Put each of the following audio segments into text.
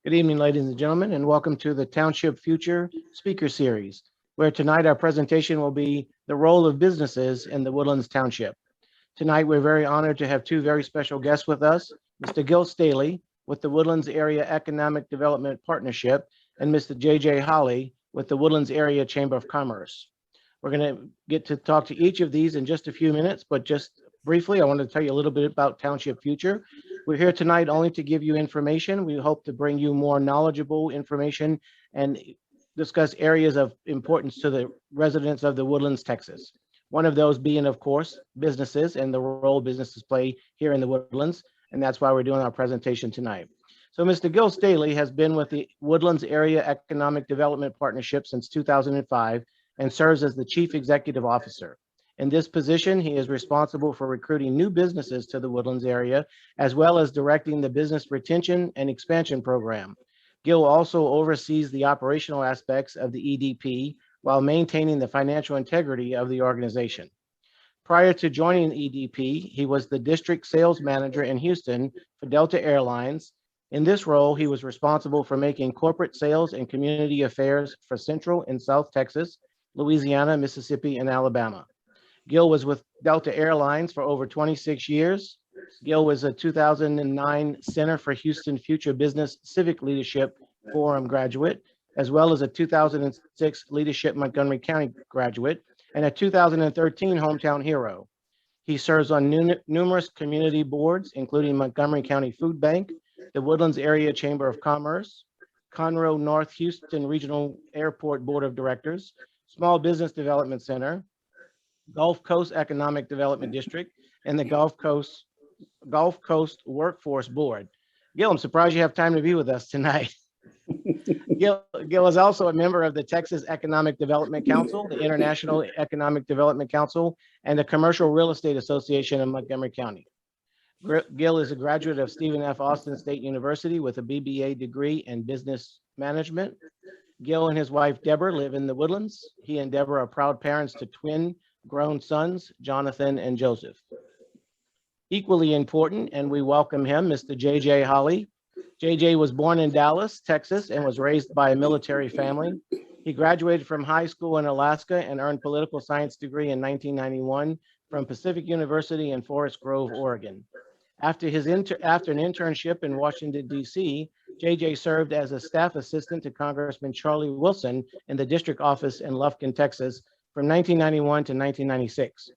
Good evening, ladies and gentlemen, and welcome to the Township Future Speaker Series, where tonight our presentation will be the role of businesses in the Woodlands Township. Tonight, we're very honored to have two very special guests with us, Mr. Gil Staley with the Woodlands Area Economic Development Partnership and Mr. J.J. Holly with the Woodlands Area Chamber of Commerce. We're going to get to talk to each of these in just a few minutes, but just briefly, I want to tell you a little bit about Township Future. We're here tonight only to give you information. We hope to bring you more knowledgeable information and discuss areas of importance to the residents of the Woodlands, Texas. One of those being, of course, businesses and the role businesses play here in the Woodlands, and that's why we're doing our presentation tonight. So Mr. Gil Staley has been with the Woodlands Area Economic Development Partnership since 2005 and serves as the Chief Executive Officer. In this position, he is responsible for recruiting new businesses to the Woodlands area, as well as directing the business retention and expansion program. Gil also oversees the operational aspects of the EDP while maintaining the financial integrity of the organization. Prior to joining EDP, he was the district sales manager in Houston for Delta Airlines. In this role, he was responsible for making corporate sales and community affairs for Central and South Texas, Louisiana, Mississippi, and Alabama. Gil was with Delta Airlines for over 26 years. Gil was a 2009 Center for Houston Future Business Civic Leadership Forum graduate, as well as a 2006 Leadership Montgomery County graduate, and a 2013 Hometown Hero. He serves on numerous community boards, including Montgomery County Food Bank, the Woodlands Area Chamber of Commerce, Conroe North Houston Regional Airport Board of Directors, Small Business Development Center, Gulf Coast Economic Development District, and the Gulf Coast Workforce Board. Gil, I'm surprised you have time to be with us tonight. Gil is also a member of the Texas Economic Development Council, the International Economic Development Council, and the Commercial Real Estate Association of Montgomery County. Gil is a graduate of Stephen F. Austin State University with a BBA degree in business management. Gil and his wife, Deborah, live in the Woodlands. He and Deborah are proud parents to twin grown sons, Jonathan and Joseph. Equally important, and we welcome him, Mr. J.J. Holly. J.J. was born in Dallas, Texas, and was raised by a military family. He graduated from high school in Alaska and earned political science degree in 1991 from Pacific University in Forest Grove, Oregon. After an internship in Washington, D.C., J.J. served as a staff assistant to Congressman Charlie Wilson in the district office in Lufkin, Texas, from 1991 to 1996,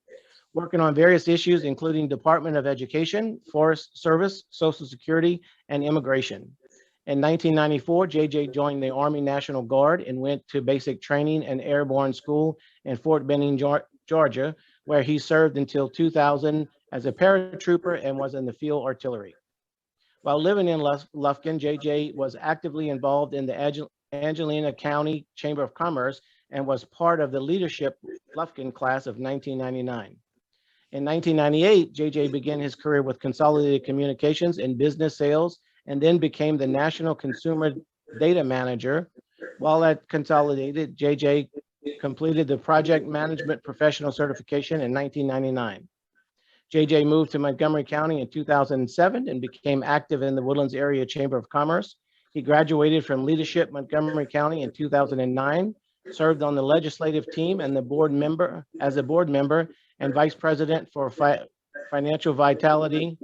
working on various issues, including Department of Education, Forest Service, Social Security, and Immigration. In 1994, J.J. joined the Army National Guard and went to basic training and airborne school in Fort Benning, Georgia, where he served until 2000 as a paratrooper and was in the field artillery. While living in Lufkin, J.J. was actively involved in the Angelina County Chamber of Commerce and was part of the leadership Lufkin class of 1999. In 1998, J.J. began his career with Consolidated Communications in business sales and then became the National Consumer Data Manager. While at Consolidated, J.J. completed the Project Management Professional Certification in 1999. J.J. moved to Montgomery County in 2007 and became active in the Woodlands Area Chamber of Commerce. He graduated from Leadership Montgomery County in 2009, served on the legislative team and as a board member and vice president for financial viability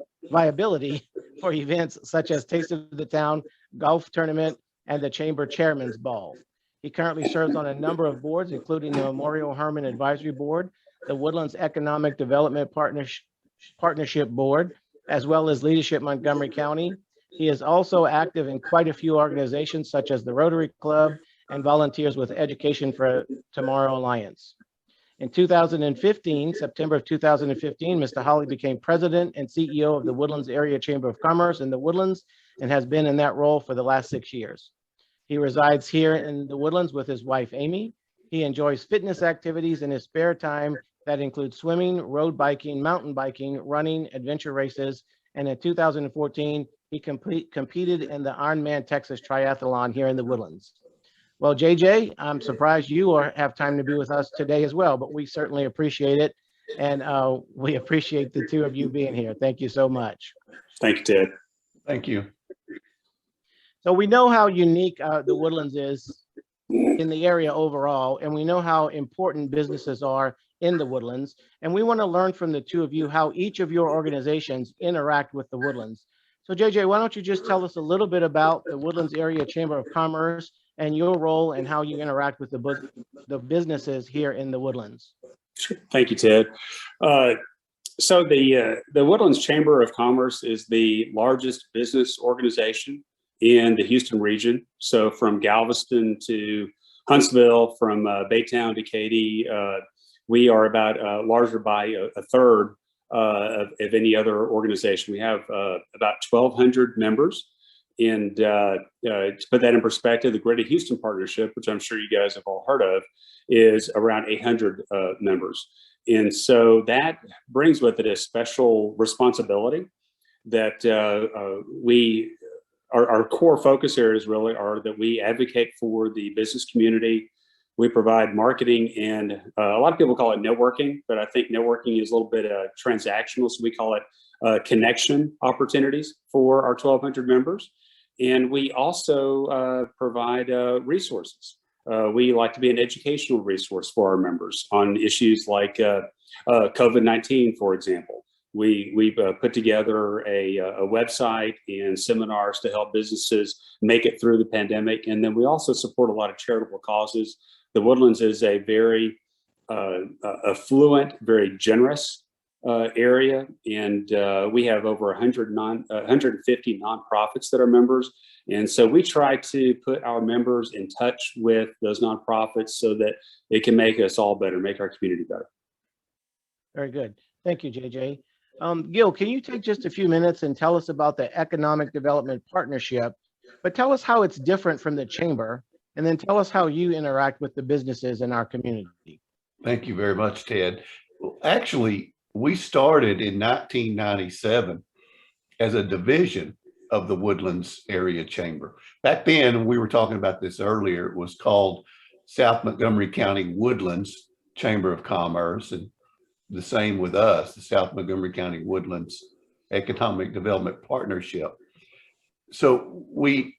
for events such as Taste of the Town, Golf Tournament, and the Chamber Chairman's Ball. He currently serves on a number of boards, including the Memorial Hermann Advisory Board, the Woodlands Economic Development Partnership Board, as well as Leadership Montgomery County. He is also active in quite a few organizations such as the Rotary Club and volunteers with Education for Tomorrow Alliance. In 2015, September of 2015, Mr. Holly became president and CEO of the Woodlands Area Chamber of Commerce in the Woodlands and has been in that role for the last 6 years. He resides here in the Woodlands with his wife, Amy. He enjoys fitness activities in his spare time that include swimming, road biking, mountain biking, running, adventure races, and in 2014, he competed in the Ironman Texas Triathlon here in the Woodlands. Well, JJ, I'm surprised you have time to be with us today as well, but we certainly appreciate it. And we appreciate the two of you being here. Thank you so much. Thank you, Ted. Thank you. So we know how unique the Woodlands is in the area overall, and we know how important businesses are in the Woodlands. And we want to learn from the two of you how each of your organizations interact with the Woodlands. So JJ, why don't you just tell us a little bit about the Woodlands Area Chamber of Commerce and your role and how you interact with the businesses here in the Woodlands? Sure. Thank you, Ted. So the Woodlands Chamber of Commerce is the largest business organization in the Houston region. So from Galveston to Huntsville, from Baytown to Katy, we are about larger by a third of any other organization. We have about 1,200 members. And to put that in perspective, the Greater Houston Partnership, which I'm sure you guys have all heard of, is around 800 members. And so that brings with it a special responsibility that our core focus areas really are that we advocate for the business community. We provide marketing and a lot of people call it networking, but I think networking is a little bit transactional. So we call it connection opportunities for our 1,200 members. And we also provide resources. We like to be an educational resource for our members on issues like COVID-19, for example. We've put together a website and seminars to help businesses make it through the pandemic. And then we also support a lot of charitable causes. The Woodlands is a very affluent, very generous area. And we have over 150 nonprofits that are members. And so we try to put our members in touch with those nonprofits so that they can make us all better, make our community better. Very good. Thank you, JJ. Gil, can you take just a few minutes and tell us about the Economic Development Partnership, but tell us how it's different from the Chamber, and then tell us how you interact with the businesses in our community. Thank you very much, Ted. Well, actually, we started in 1997 as a division of the Woodlands Area Chamber. Back then, we were talking about this earlier, it was called South Montgomery County Woodlands Chamber of Commerce, and the same with us, the South Montgomery County Woodlands Economic Development Partnership. So we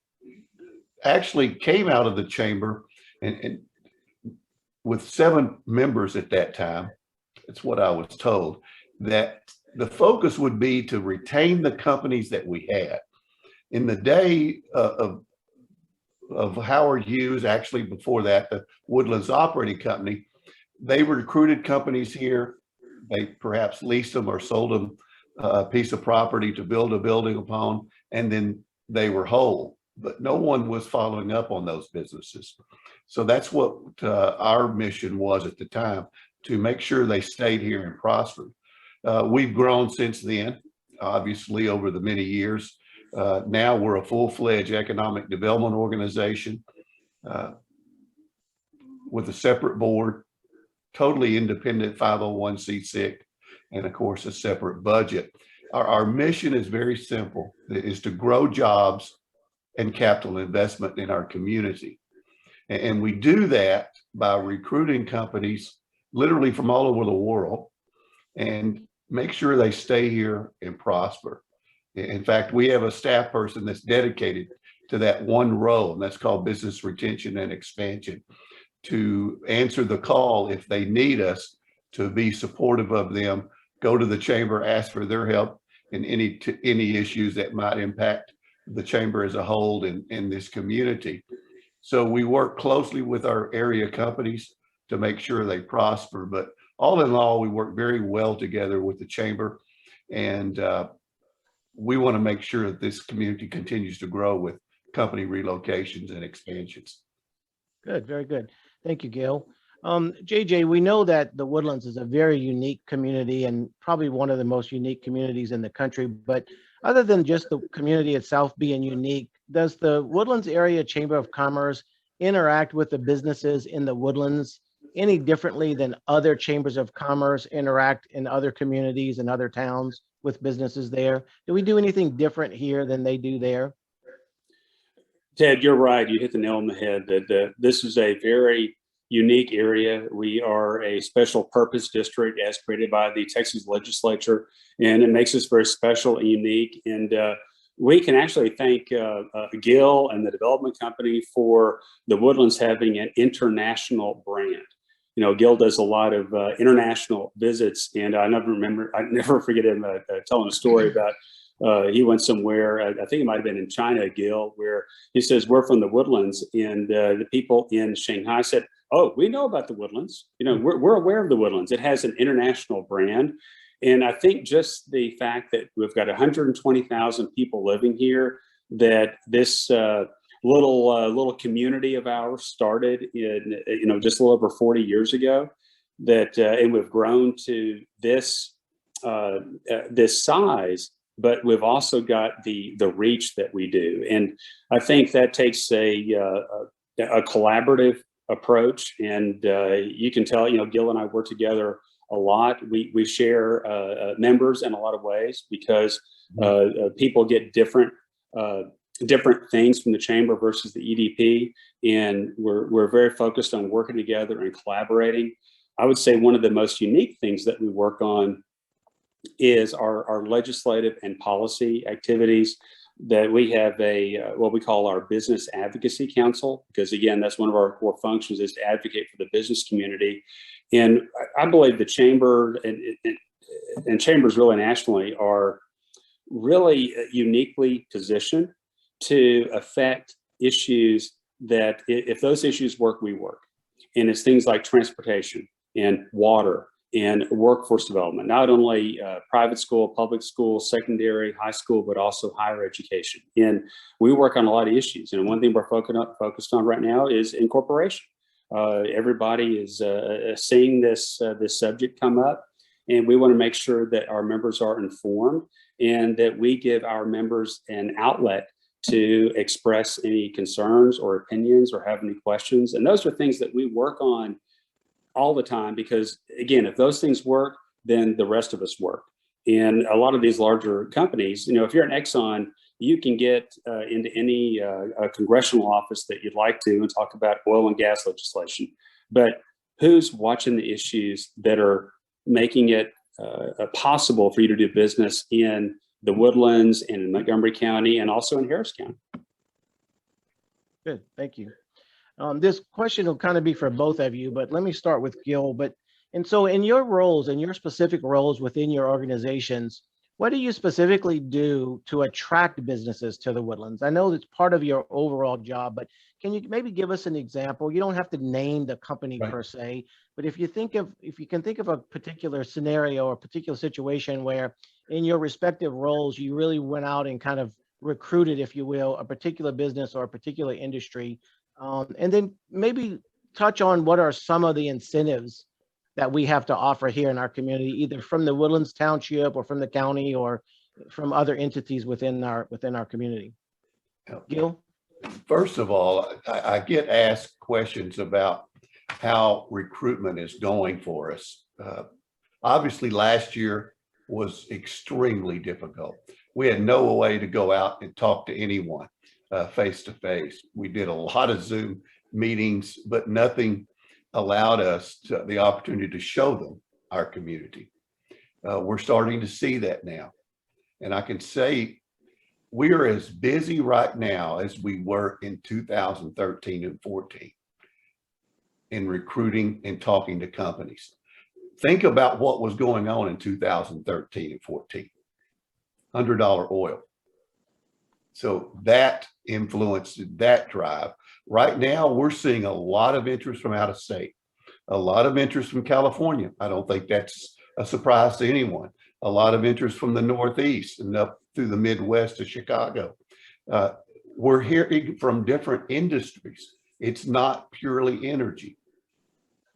actually came out of the chamber and with 7 members at that time. That's what I was told, that the focus would be to retain the companies that we had. In the day of Howard Hughes, actually before that, the Woodlands Operating Company, they recruited companies here. They perhaps leased them or sold them a piece of property to build a building upon, and then they were whole. But no one was following up on those businesses. So that's what our mission was at the time, to make sure they stayed here and prospered. We've grown since then, obviously, over the many years. Now we're a full-fledged economic development organization with a separate board, totally independent 501c6, and of course a separate budget. Our mission is very simple. It is to grow jobs and capital investment in our community. And we do that by recruiting companies literally from all over the world and make sure they stay here and prosper. In fact, we have a staff person that's dedicated to that one role, and that's called business retention and expansion, to answer the call if they need us, to be supportive of them, go to the chamber, ask for their help in any issues that might impact the chamber as a whole in this community. So we work closely with our area companies to make sure they prosper. But all in all, we work very well together with the chamber, and we want to make sure that this community continues to grow with company relocations and expansions. Good, very good. Thank you, Gil. JJ, we know that the Woodlands is a very unique community and probably one of the most unique communities in the country. But other than just the community itself being unique, does the Woodlands Area Chamber of Commerce interact with the businesses in the Woodlands any differently than other chambers of commerce interact in other communities and other towns with businesses there? Do we do anything different here than they do there? Ted, you're right. You hit the nail on the head that this is a very unique area. We are a special purpose district as created by the Texas legislature, and it makes us very special and unique. And we can actually thank Gil and the development company for the Woodlands having an international brand. You know, Gil does a lot of international visits, and I never forget him telling a story about he went somewhere, I think it might have been in China, Gil, where he says, we're from the Woodlands, and the people in Shanghai said, oh, we know about the Woodlands. You know, we're aware of the Woodlands. It has an international brand. And I think just the fact that we've got 120,000 people living here, that this little community of ours started in, you know, just a little over 40 years ago, that and we've grown to this this size, but we've also got the reach that we do. And I think that takes a collaborative approach. And you can tell, you know, Gil and I work together a lot. We share members in a lot of ways, because people get different things from the chamber versus the EDP, and we're very focused on working together and collaborating. I would say one of the most unique things that we work on is our legislative and policy activities. That we have what we call our Business Advocacy Council, because again, that's one of our core functions, is to advocate for the business community. And I believe the chamber and chambers really nationally are really uniquely positioned to affect issues that, if those issues work, we work. And it's things like transportation and water and workforce development, not only private school, public school, secondary, high school, but also higher education. And we work on a lot of issues. And one thing we're focused on right now is incorporation. Everybody is seeing this subject come up, and we want to make sure that our members are informed and that we give our members an outlet to express any concerns or opinions or have any questions. And those are things that we work on all the time, because again, if those things work, then the rest of us work. And a lot of these larger companies, you know, if you're an Exxon, you can get into any congressional office that you'd like to and talk about oil and gas legislation. But who's watching the issues that are making it possible for you to do business in the Woodlands and in Montgomery County and also in Harris County? Good, thank you. This question will kind of be for both of you, but let me start with Gil. And so in your roles and your specific roles within your organizations, what do you specifically do to attract businesses to the Woodlands? I know that's part of your overall job, but can you maybe give us an example? You don't have to name the company per se, but if you can think of a particular scenario or a particular situation where in your respective roles, you really went out and kind of recruited, if you will, a particular business or a particular industry. And then maybe touch on what are some of the incentives that we have to offer here in our community, either from the Woodlands Township or from the county or from other entities within our community. Gil? First of all, I get asked questions about how recruitment is going for us. Obviously, last year was extremely difficult. We had no way to go out and talk to anyone face to face. We did a lot of Zoom meetings, but nothing allowed us the opportunity to show them our community. We're starting to see that now. And I can say we are as busy right now as we were in 2013 and 14 in recruiting and talking to companies. Think about what was going on in 2013 and 14, $100 oil. So that influenced that drive. Right now, we're seeing a lot of interest from out of state, a lot of interest from California. I don't think that's a surprise to anyone. A lot of interest from the Northeast and up through the Midwest to Chicago. We're hearing from different industries. It's not purely energy.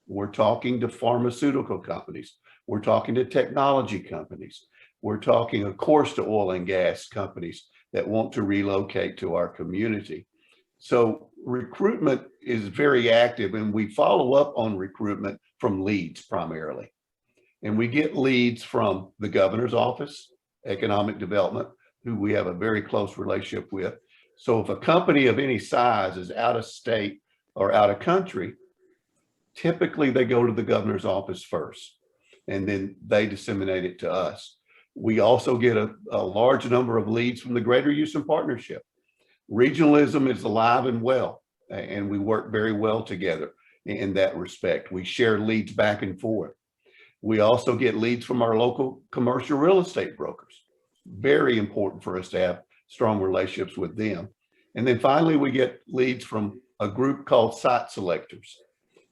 We're talking to pharmaceutical companies. We're talking to technology companies. We're talking, of course, to oil and gas companies that want to relocate to our community. So recruitment is very active, and we follow up on recruitment from leads primarily. And we get leads from the governor's office, economic development, who we have a very close relationship with. So if a company of any size is out of state or out of country, typically they go to the governor's office first, and then they disseminate it to us. We also get a large number of leads from the Greater Houston Partnership. Regionalism is alive and well, and we work very well together in that respect. We share leads back and forth. We also get leads from our local commercial real estate brokers. Very important for us to have strong relationships with them. And then finally, we get leads from a group called Site Selectors.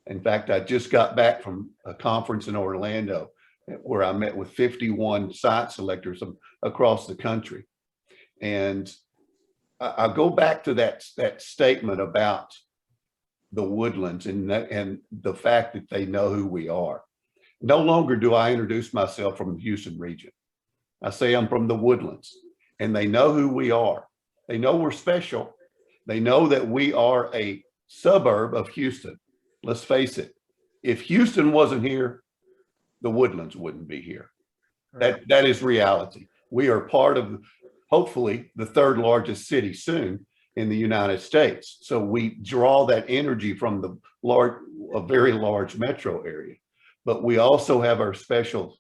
In fact, I just got back from a conference in Orlando where I met with 51 site selectors across the country. And I'll go back to that statement about the Woodlands and the fact that they know who we are. No longer do I introduce myself from the Houston region. I say I'm from the Woodlands, and they know who we are. They know we're special. They know that we are a suburb of Houston. Let's face it, if Houston wasn't here, the Woodlands wouldn't be here. That is reality. We are part of, hopefully, the third largest city soon in the United States. So we draw that energy from a very large metro area. But we also have our special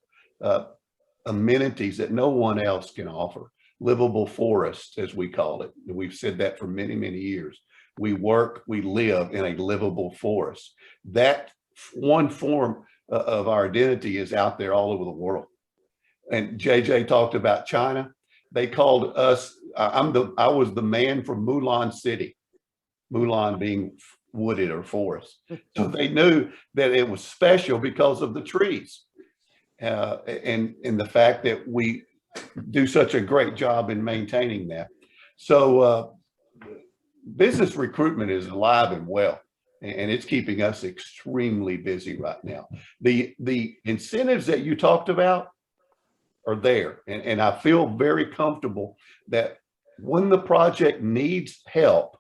amenities that no one else can offer. Livable forest, as we call it. We've said that for many, many years. We work, we live in a livable forest. That one form of our identity is out there all over the world. And JJ talked about China. They called us, I was the man from Mulan City, Mulan being wooded or forest. So they knew that it was special because of the trees and the fact that we do such a great job in maintaining that. So business recruitment is alive and well, and it's keeping us extremely busy right now. The incentives that you talked about are there, and I feel very comfortable that when the project needs help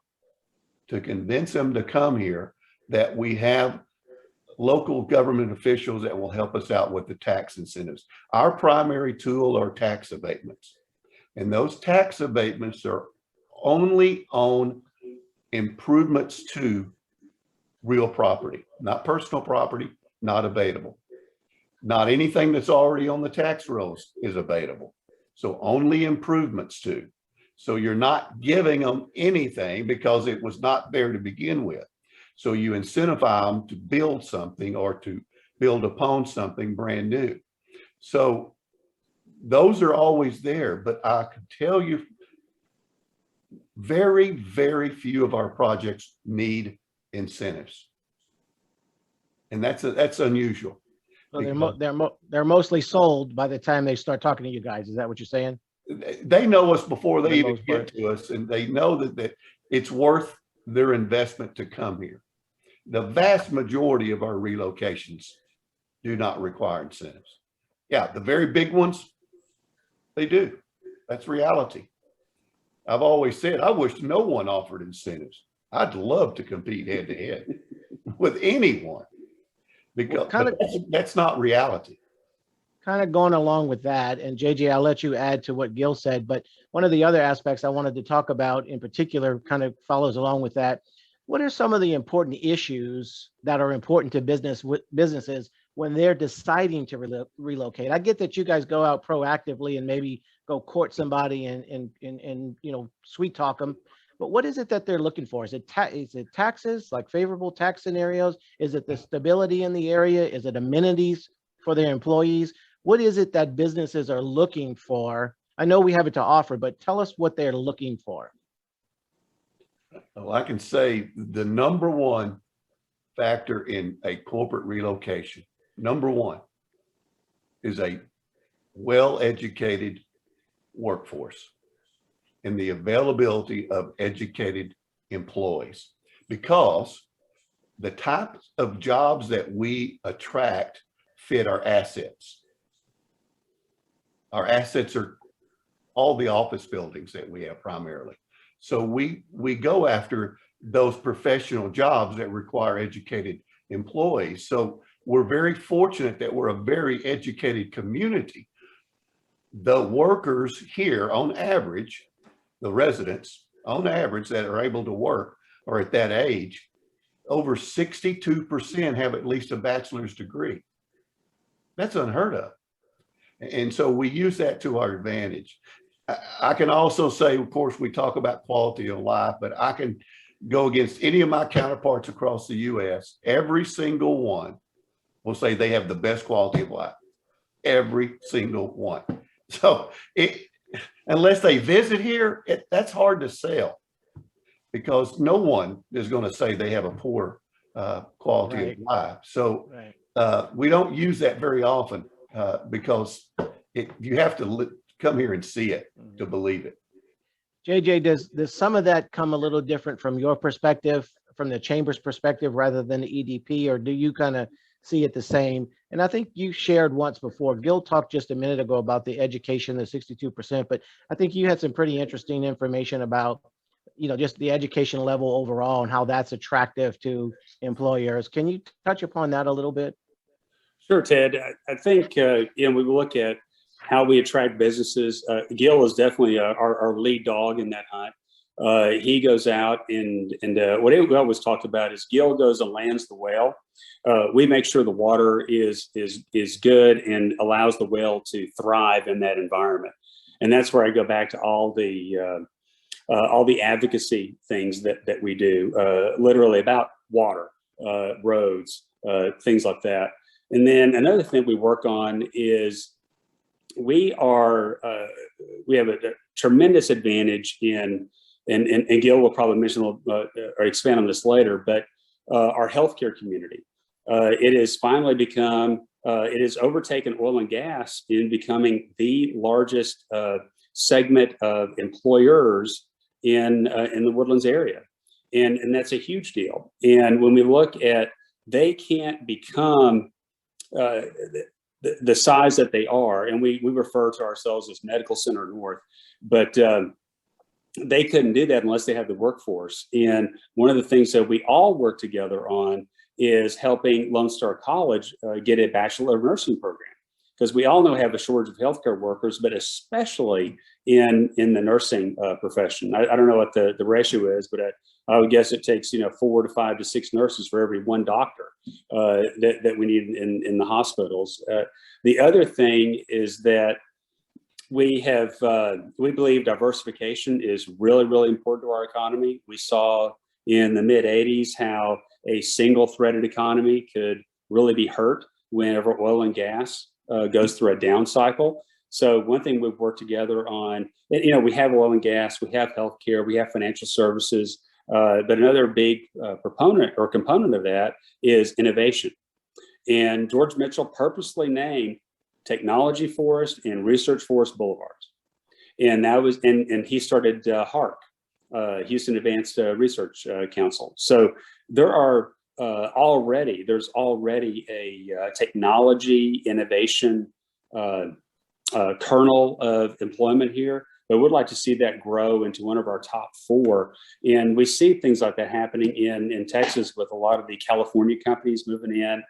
to convince them to come here, that we have local government officials that will help us out with the tax incentives. Our primary tool are tax abatements, and those tax abatements are only on improvements to real property, not personal property, not abatable. Not anything that's already on the tax rolls is abatable. So only improvements to. So you're not giving them anything because it was not there to begin with. So you incentivize them to build something or to build upon something brand new. So those are always there, but I can tell you very, very few of our projects need incentives. And that's unusual. So they're mostly sold by the time they start talking to you guys. Is that what you're saying? They know us before they even get to us, and they know that it's worth their investment to come here. The vast majority of our relocations do not require incentives. Yeah, the very big ones, they do. That's reality. I've always said, I wish no one offered incentives. I'd love to compete head to head with anyone, because that's not reality. Kind of going along with that, and JJ, I'll let you add to what Gil said, but one of the other aspects I wanted to talk about in particular kind of follows along with that. What are some of the important issues that are important to businesses when they're deciding to relocate? I get that you guys go out proactively and maybe go court somebody and sweet talk them, but what is it that they're looking for? Is it taxes, like favorable tax scenarios? Is it the stability in the area? Is it amenities for their employees? What is it that businesses are looking for? I know we have it to offer, but tell us what they're looking for. Well, I can say the number one factor in a corporate relocation, number one, is a well-educated workforce and the availability of educated employees, because the types of jobs that we attract fit our assets. Our assets are all the office buildings that we have primarily. So we go after those professional jobs that require educated employees. So we're very fortunate that we're a very educated community. The workers here, on average, the residents, on average, that are able to work are at that age, over 62% have at least a bachelor's degree. That's unheard of. And so we use that to our advantage. I can also say, of course, we talk about quality of life, but I can go against any of my counterparts across the US. Every single one will say they have the best quality of life. Every single one. So unless they visit here, that's hard to sell, because no one is going to say they have a poor quality of life. So we don't use that very often because you have to come here and see it to believe it. JJ, does some of that come a little different from your perspective, from the chamber's perspective, rather than the EDP, or do you kind of see it the same? And I think you shared once before, Gil talked just a minute ago about the education, the 62%, but I think you had some pretty interesting information about, just the education level overall and how that's attractive to employers. Can you touch upon that a little bit? Sure, Ted. I think, we look at how we attract businesses. Gil is definitely our lead dog in that hunt. He goes out and what we always talked about is Gil goes and lands the whale. We make sure the water is good and allows the whale to thrive in that environment. And that's where I go back to all the advocacy things that we do, literally about water, roads, things like that. And then another thing we work on is we have a tremendous advantage and Gil will probably mention or expand on this later, but our healthcare community. It has finally become, it has overtaken oil and gas in becoming the largest segment of employers in the Woodlands area. And that's a huge deal. And when we look at, they can't become the size that they are, and we refer to ourselves as Medical Center North, but they couldn't do that unless they have the workforce. And one of the things that we all work together on is helping Lone Star College get a Bachelor of Nursing program, because we all know we have a shortage of healthcare workers, but especially in the nursing profession. I don't know what the ratio is, but I would guess it takes 4 to 5 to 6 nurses for every 1 doctor that we need in the hospitals. The other thing is that we believe diversification is really, really important to our economy. We saw in the mid 80s how a single threaded economy could really be hurt whenever oil and gas goes through a down cycle. So one thing we've worked together on, we have oil and gas, we have healthcare, we have financial services, but another big proponent or component of that is innovation. And George Mitchell purposely named Technology Forest and Research Forest Boulevards. And that was, and he started HARC, Houston Advanced Research Council. So there's already a technology innovation kernel of employment here, but we'd like to see that grow into one of our top 4. And we see things like that happening in Texas with a lot of the California companies moving in,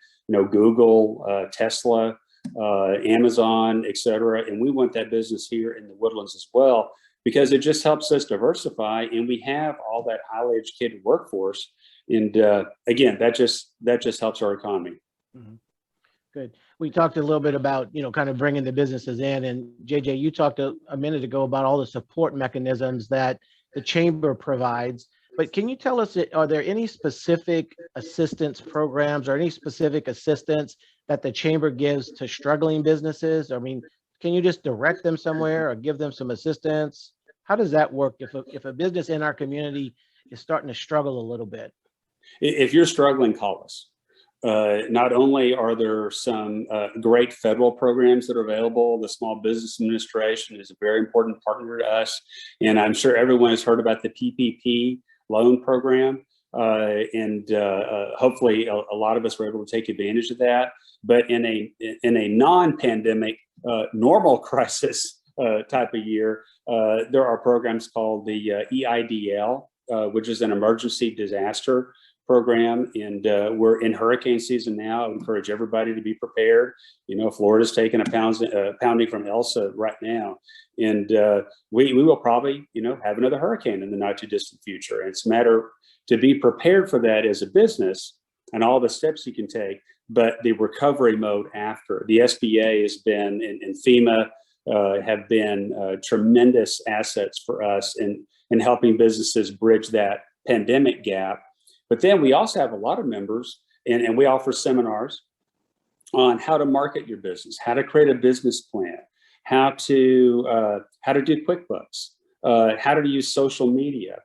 Google, Tesla, Amazon, et cetera. And we want that business here in the Woodlands as well, because it just helps us diversify, and we have all that highly educated workforce. And again, that just helps our economy. Mm-hmm. Good. We talked a little bit about, kind of bringing the businesses in, and JJ, you talked a minute ago about all the support mechanisms that the chamber provides. But can you tell us, are there any specific assistance programs or any specific assistance that the chamber gives to struggling businesses? I mean, can you just direct them somewhere or give them some assistance? How does that work if a business in our community is starting to struggle a little bit? If you're struggling, call us. Not only are there some great federal programs that are available, the Small Business Administration is a very important partner to us. And I'm sure everyone has heard about the PPP loan program. Hopefully a lot of us were able to take advantage of that. But in a non-pandemic normal crisis type of year, there are programs called the EIDL, which is an emergency disaster program, and we're in hurricane season now. I encourage everybody to be prepared. Florida's taking a pounding from Elsa right now, and we will probably have another hurricane in the not too distant future. And it's a matter to be prepared for that as a business and all the steps you can take. but the recovery mode after. The SBA has been, and FEMA have been tremendous assets for us in helping businesses bridge that pandemic gap. But then we also have a lot of members, and we offer seminars on how to market your business, how to create a business plan, how to do QuickBooks, how to use social media,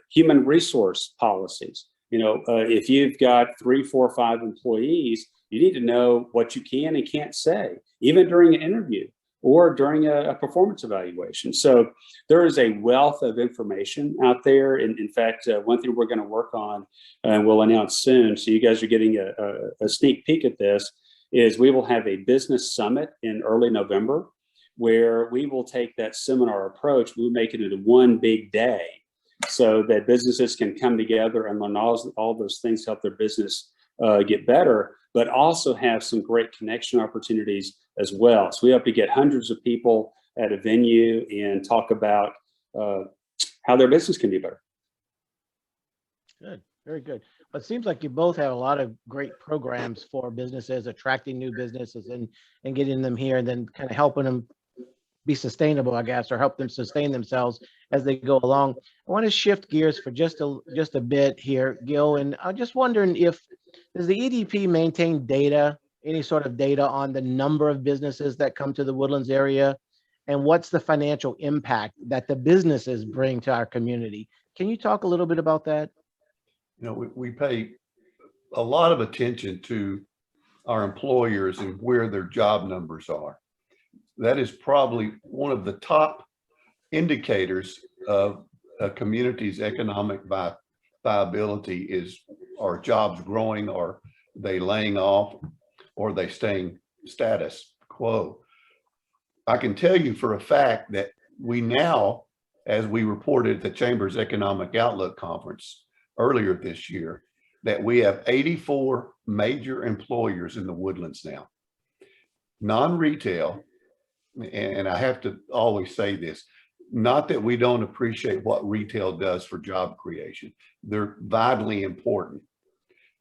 human resource policies. If you've got 3, 4, 5 employees, you need to know what you can and can't say, even during an interview or during a performance evaluation. So there is a wealth of information out there. And in fact, one thing we're going to work on, and we'll announce soon, so you guys are getting a sneak peek at this, is we will have a business summit in early November, where we will take that seminar approach. We'll make it into one big day so that businesses can come together and learn all those things to help their business get better, but also have some great connection opportunities as well. So we hope to get hundreds of people at a venue and talk about how their business can be better. Good, very good. But it seems like you both have a lot of great programs for businesses, attracting new businesses and getting them here, and then kind of helping them be sustainable, I guess, or help them sustain themselves as they go along. I want to shift gears for just a bit here, Gil, and I'm just wondering, does the EDP maintain data, any sort of data on the number of businesses that come to the Woodlands area, and what's the financial impact that the businesses bring to our community? Can you talk a little bit about that? We pay a lot of attention to our employers and where their job numbers are. That is probably one of the top indicators of a community's economic viability. Is are jobs growing, or they laying off, or they staying status quo? I can tell you for a fact that we now, as we reported at the Chamber's Economic Outlook Conference earlier this year, that we have 84 major employers in the Woodlands now. Non-retail, and I have to always say this, not that we don't appreciate what retail does for job creation. They're vitally important,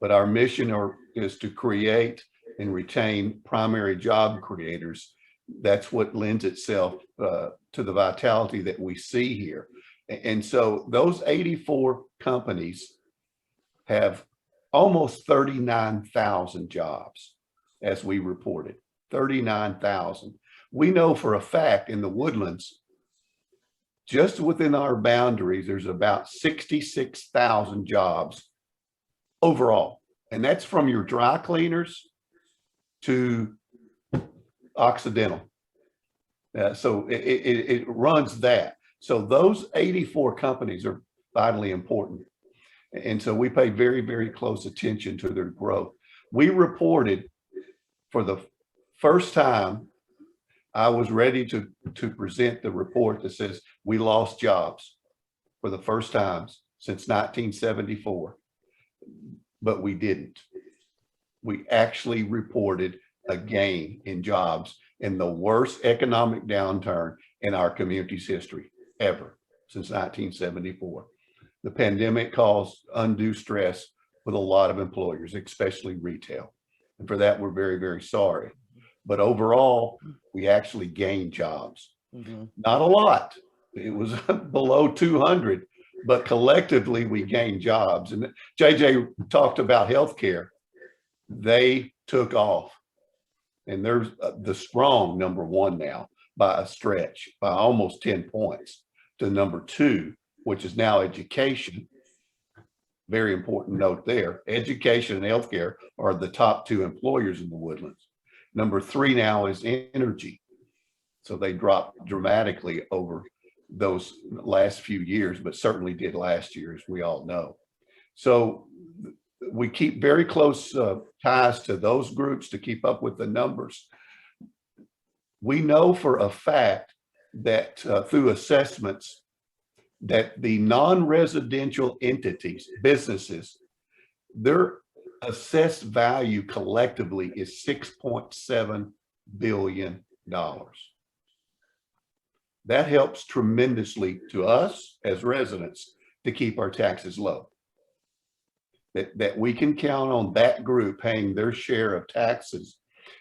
but our mission is to create and retain primary job creators. That's what lends itself to the vitality that we see here. And so those 84 companies have almost 39,000 jobs, as we reported, 39,000. We know for a fact in the Woodlands, just within our boundaries, there's about 66,000 jobs overall. And that's from your dry cleaners to Occidental. So it runs that. So those 84 companies are vitally important. And so we pay very, very close attention to their growth. We reported for the first time, I was ready to present the report that says we lost jobs for the first time since 1974, but we didn't. We actually reported a gain in jobs in the worst economic downturn in our community's history ever since 1974. The pandemic caused undue stress with a lot of employers, especially retail. And for that, we're very, very sorry. But overall, we actually gained jobs. Mm-hmm. Not a lot. It was below 200, but collectively we gained jobs. And JJ talked about healthcare. They took off. And there's the strong #1 now by a stretch, by almost 10 points to #2, which is now education. Very important note there. Education and healthcare are the top 2 employers in the Woodlands. #3 now is energy. So they dropped dramatically over those last few years, but certainly did last year, as we all know. So we keep very close ties to those groups to keep up with the numbers. We know for a fact that through assessments that the non-residential entities, businesses, their assessed value collectively is $6.7 billion. That helps tremendously to us as residents to keep our taxes low. that we can count on that group paying their share of taxes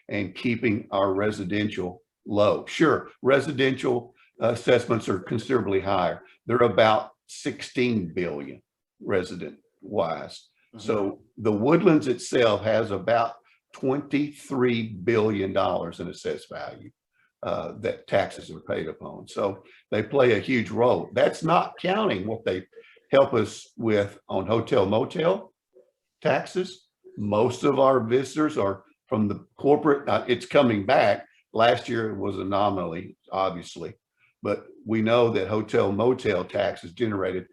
and keeping our residential low. Sure, residential assessments are considerably higher. They're about 16 billion resident wise. So the Woodlands itself has about $23 billion in assessed value that taxes are paid upon. So they play a huge role. That's not counting what they help us with on hotel motel taxes. Most of our visitors are from the corporate. It's coming back. Last year it was an anomaly, obviously, but we know that hotel motel tax is generated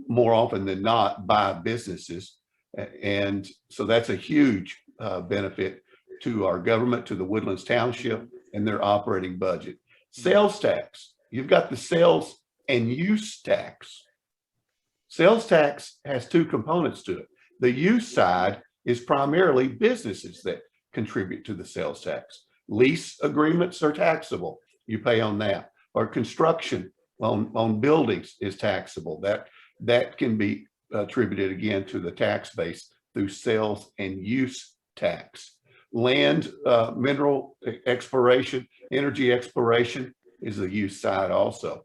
more often than not by businesses. And so that's a huge benefit to our government, to the Woodlands Township and their operating budget. Sales tax, you've got the sales and use tax. Sales tax has two components to it. The use side is primarily businesses that contribute to the sales tax. Lease agreements are taxable. You pay on that. Or construction on buildings is taxable. That can be attributed again to the tax base through sales and use tax. Land, mineral exploration, energy exploration is the use side also.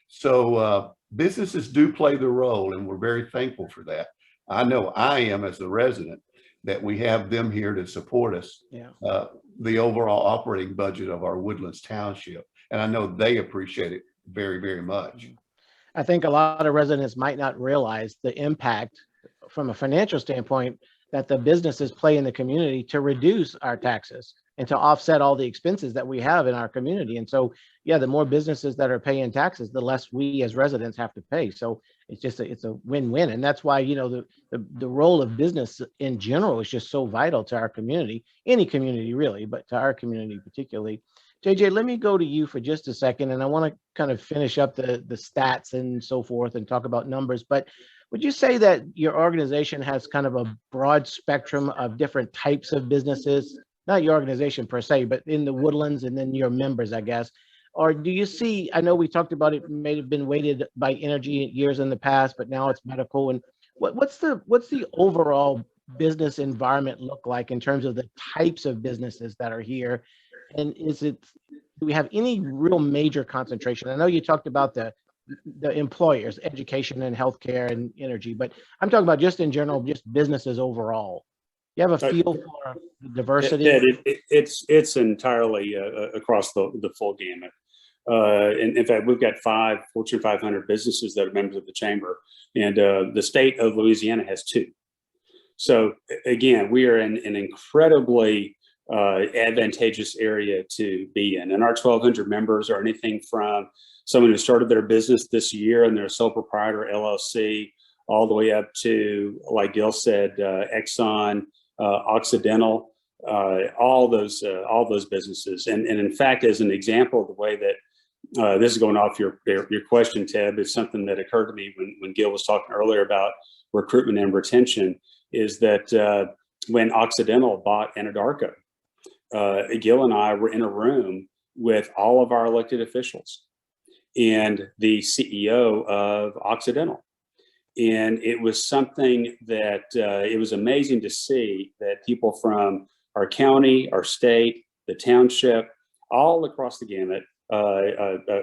So businesses do play the role, and we're very thankful for that. I know I am, as a resident, that we have them here to support us, the overall operating budget of our Woodlands Township. And I know they appreciate it very, very much. I think a lot of residents might not realize the impact from a financial standpoint that the businesses play in the community to reduce our taxes and to offset all the expenses that we have in our community. And so, yeah, the more businesses that are paying taxes, the less we as residents have to pay. So it's a win-win. And that's why, you know, the role of business in general is just so vital to our community, any community really, but to our community particularly. JJ, let me go to you for just a second, and I want to kind of finish up the stats and so forth and talk about numbers. But would you say that your organization has kind of a broad spectrum of different types of businesses? Not your organization per se, but in the Woodlands and then your members, I guess. Or do you see, I know we talked about it may have been weighted by energy years in the past, but now it's medical. And what's the overall business environment look like in terms of the types of businesses that are here? And do we have any real major concentration? I know you talked about the employers, education and healthcare and energy, but I'm talking about just in general, just businesses overall. You have a feel for diversity? It's entirely across the full gamut. In fact, we've got 5 Fortune 500 businesses that are members of the chamber, and the state of Louisiana has 2. So again, we are in an incredibly advantageous area to be in. And our 1,200 members are anything from someone who started their business this year and they're a sole proprietor LLC, all the way up to, like Gil said, Exxon, Occidental, all those businesses. And in fact, as an example of the way that this is going off your question, Ted, it's something that occurred to me when Gil was talking earlier about recruitment and retention, is that when Occidental bought Anadarko, Gil and I were in a room with all of our elected officials and the CEO of Occidental. And it was something that it was amazing to see that people from our county, our state, the township, all across the gamut.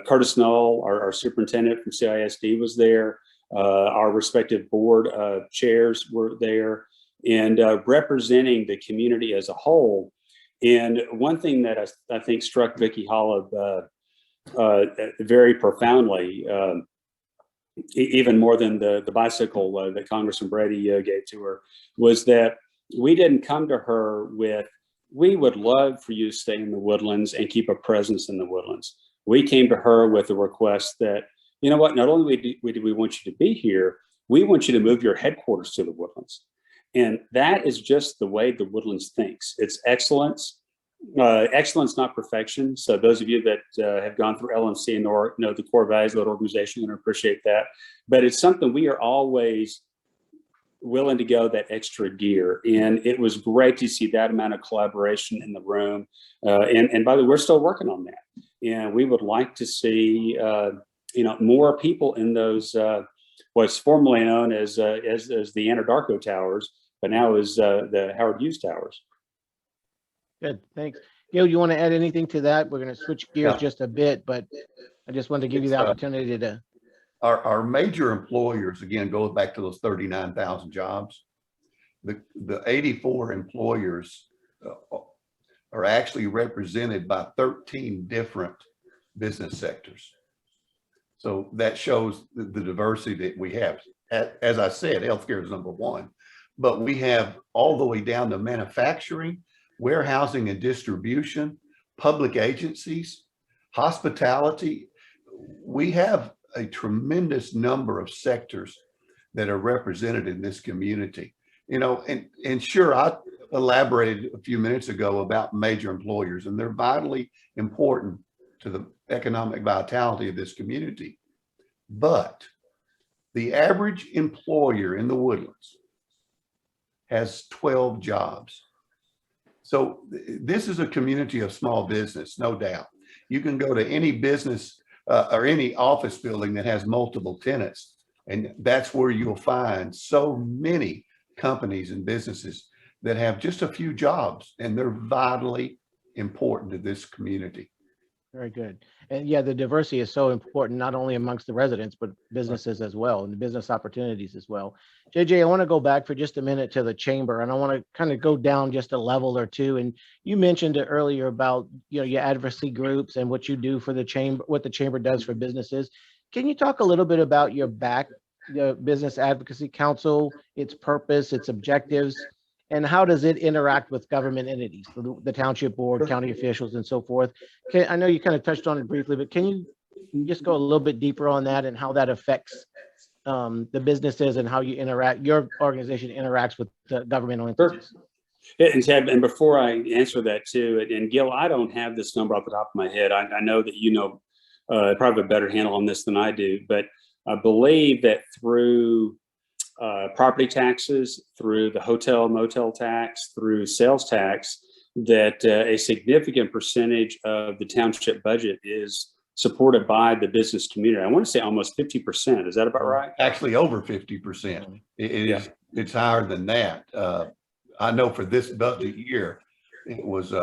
Curtis Knoll, our superintendent from CISD, was there. Our respective board chairs were there, and representing the community as a whole. And one thing that I think struck Vicki Holub very profoundly, even more than the bicycle that Congressman Brady gave to her, was that we didn't come to her with, we would love for you to stay in the Woodlands and keep a presence in the Woodlands. We came to her with a request that, you know what, not only do we want you to be here, we want you to move your headquarters to the Woodlands. And that is just the way the Woodlands thinks. It's excellence. Excellence, not perfection. So those of you that have gone through LMC and know the core values of that organization, and appreciate that. But it's something we are always willing to go that extra gear. And it was great to see that amount of collaboration in the room. And by the way, we're still working on that. And we would like to see more people in those what's formerly known as the Anadarko Towers, but now is the Howard Hughes Towers. Good, thanks. Gil, you want to add anything to that? We're going to switch gears Yeah. just a bit, but I just wanted to give you the opportunity to. Our major employers, again, goes back to those 39,000 jobs. The 84 employers are actually represented by 13 different business sectors. So that shows the diversity that we have. As I said, healthcare is number one, but we have all the way down to manufacturing, warehousing and distribution, public agencies, hospitality. We have a tremendous number of sectors that are represented in this community. You know, and sure, I elaborated a few minutes ago about major employers, and they're vitally important to the economic vitality of this community. But the average employer in the Woodlands has 12 jobs. So this is a community of small business, no doubt. You can go to any business or any office building that has multiple tenants, and that's where you'll find so many companies and businesses that have just a few jobs, and they're vitally important to this community. Very good. And yeah, the diversity is so important, not only amongst the residents, but businesses as well, and the business opportunities as well. JJ, I want to go back for just a minute to the chamber, and I want to kind of go down just a level or two. And you mentioned it earlier about, you know, your advocacy groups and what you do for the chamber, what the chamber does for businesses. Can you talk a little bit about your the Business Advocacy Council, its purpose, its objectives, and how does it interact with government entities, the township board, county officials, and so forth? I know you kind of touched on it briefly, but can you just go a little bit deeper on that and how that affects the businesses and how you interact, your organization interacts with the governmental entities? And Ted, and before I answer that too, and Gil, I don't have this number off the top of my head. I know that you know probably a better handle on this than I do, but I believe that through property taxes, through the hotel motel tax, through sales tax, that a significant percentage of the township budget is supported by the business community. I want to say almost 50%. Is that about right? Actually, over 50%. It's higher than that. I know for this budget year, it was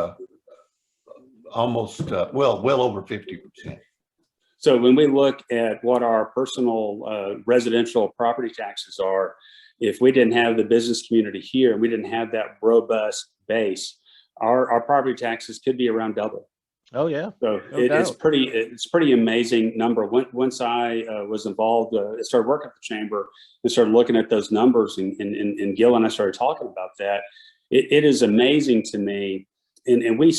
almost well over 50%. So when we look at what our personal residential property taxes are, if we didn't have the business community here, we didn't have that robust base, our property taxes could be around double. Oh yeah. So it's pretty amazing number. Once I was involved, started working at the chamber and started looking at those numbers, and Gil and I started talking about that. It is amazing to me. And we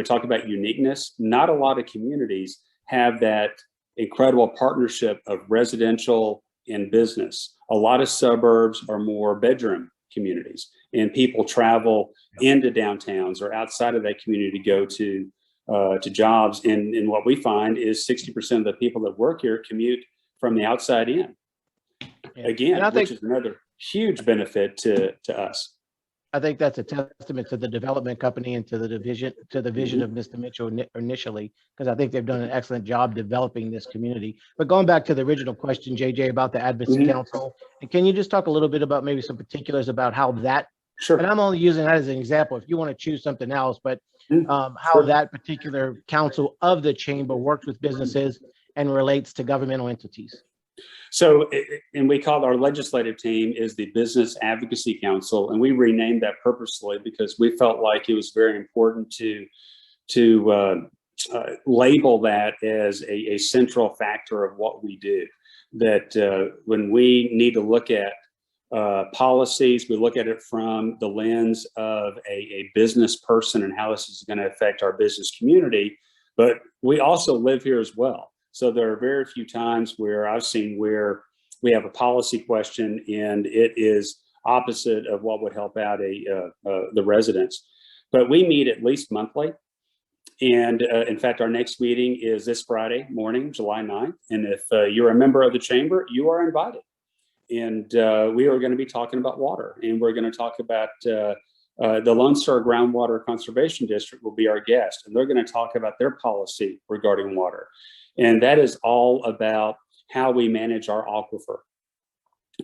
talk about uniqueness. Not a lot of communities have that incredible partnership of residential and business. A lot of suburbs are more bedroom communities, and people travel into downtowns or outside of that community to go to jobs. And what we find is 60% of the people that work here commute from the outside in. Yeah. Again, which is another huge benefit to us. I think that's a testament to the development company and to the vision of Mr. Mitchell initially, because I think they've done an excellent job developing this community. But going back to the original question, JJ, about the Advocacy Council, and can you just talk a little bit about maybe some particulars about how that, sure. And I'm only using that as an example if you want to choose something else, but how that particular council of the chamber works with businesses and relates to governmental entities. So, and we call our legislative team is the Business Advocacy Council, and we renamed that purposely because we felt like it was very important to label that as a central factor of what we do. That when we need to look at policies, we look at it from the lens of a business person and how this is going to affect our business community, but we also live here as well. So there are very few times where I've seen where we have a policy question and it is opposite of what would help out the residents. But we meet at least monthly. And in fact, our next meeting is this Friday morning, July 9th. And if you're a member of the chamber, you are invited. And we are going to be talking about water. And we're going to talk about the Lone Star Groundwater Conservation District will be our guest. And they're going to talk about their policy regarding water. And that is all about how we manage our aquifer.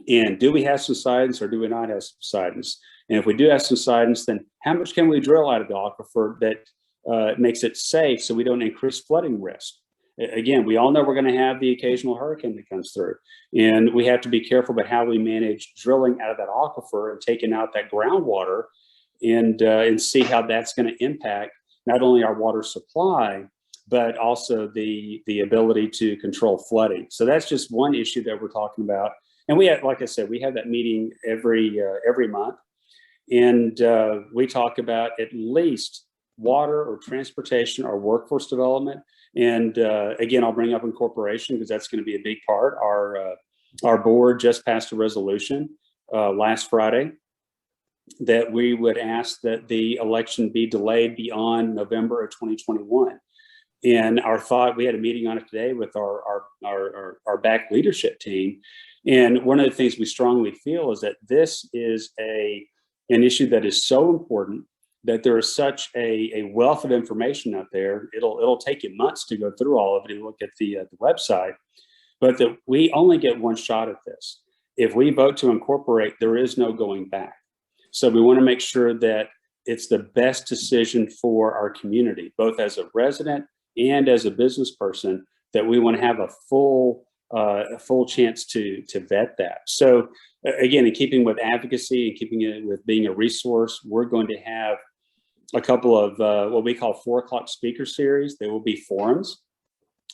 And do we have subsidence or do we not have subsidence? And if we do have subsidence, then how much can we drill out of the aquifer that makes it safe so we don't increase flooding risk? Again, we all know we're going to have the occasional hurricane that comes through, and we have to be careful about how we manage drilling out of that aquifer and taking out that groundwater, and see how that's going to impact not only our water supply, but also the ability to control flooding. So that's just one issue that we're talking about. And we have, like I said, we have that meeting every month, and we talk about at least water or transportation or workforce development. And again, I'll bring up incorporation because that's going to be a big part. Our board just passed a resolution last Friday that we would ask that the election be delayed beyond November of 2021. And our thought, we had a meeting on it today with our back leadership team. And one of the things we strongly feel is that this is an issue that is so important that there is such a wealth of information out there. It'll take you months to go through all of it and look at the website, but that we only get one shot at this. If we vote to incorporate, there is no going back. So we want to make sure that it's the best decision for our community, both as a resident and as a business person, that we want to have a full chance to vet that. So again, in keeping with advocacy and keeping it with being a resource, we're going to have a couple of what we call 4 o'clock speaker series. They will be forums,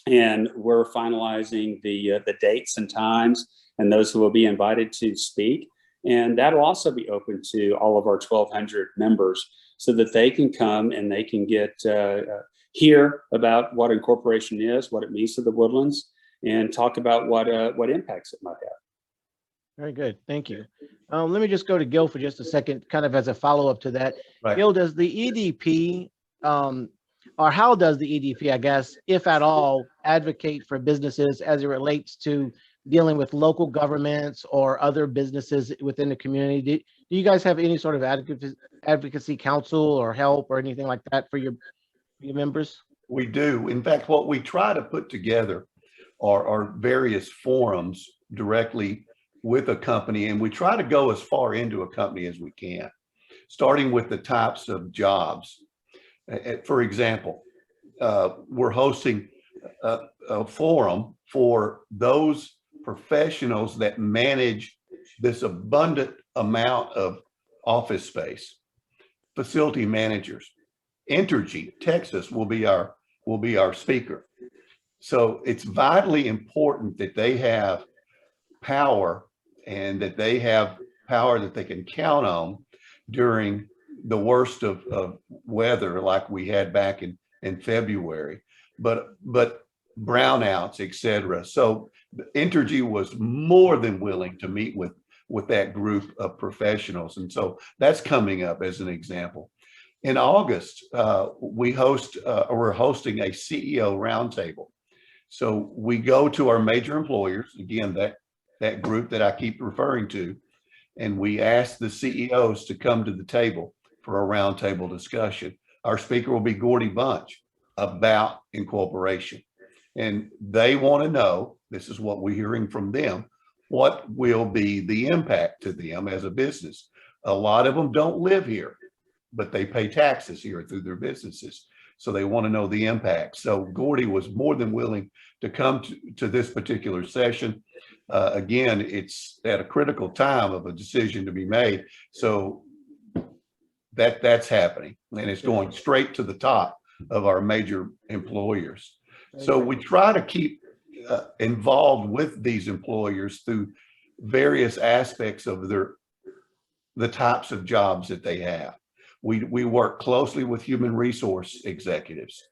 and we're finalizing the dates and times and those who will be invited to speak. And that'll also be open to all of our 1,200 members so that they can come and they can get hear about what incorporation is, what it means to the Woodlands, and talk about what impacts it might have. Very good. Thank you. Let me just go to Gil for just a second, kind of as a follow-up to that. Right. Gil, does the EDP, or how does the EDP, I guess, if at all, advocate for businesses as it relates to dealing with local governments or other businesses within the community? Do you guys have any sort of advocacy council or help or anything like that for your members? We do. In fact, what we try to put together are various forums directly with a company, and we try to go as far into a company as we can, starting with the types of jobs. For example, we're hosting a forum for those professionals that manage this abundant amount of office space. Facility managers. Entergy, Texas will be our speaker. So it's vitally important that they have power, and that they have power that they can count on during the worst of weather like we had back in February, but brownouts, etc. So Entergy was more than willing to meet with that group of professionals. And so that's coming up as an example. In August, we're hosting a CEO roundtable. So we go to our major employers, again, that group that I keep referring to, and we ask the CEOs to come to the table for a roundtable discussion. Our speaker will be Gordy Bunch about incorporation. And they want to know, this is what we're hearing from them, what will be the impact to them as a business. A lot of them don't live here, but they pay taxes here through their businesses. So they want to know the impact. So Gordy was more than willing to come to this particular session. Again, it's at a critical time of a decision to be made. So that's happening, and it's going straight to the top of our major employers. So we try to keep involved with these employers through various aspects of the types of jobs that they have. We work closely with human resource executives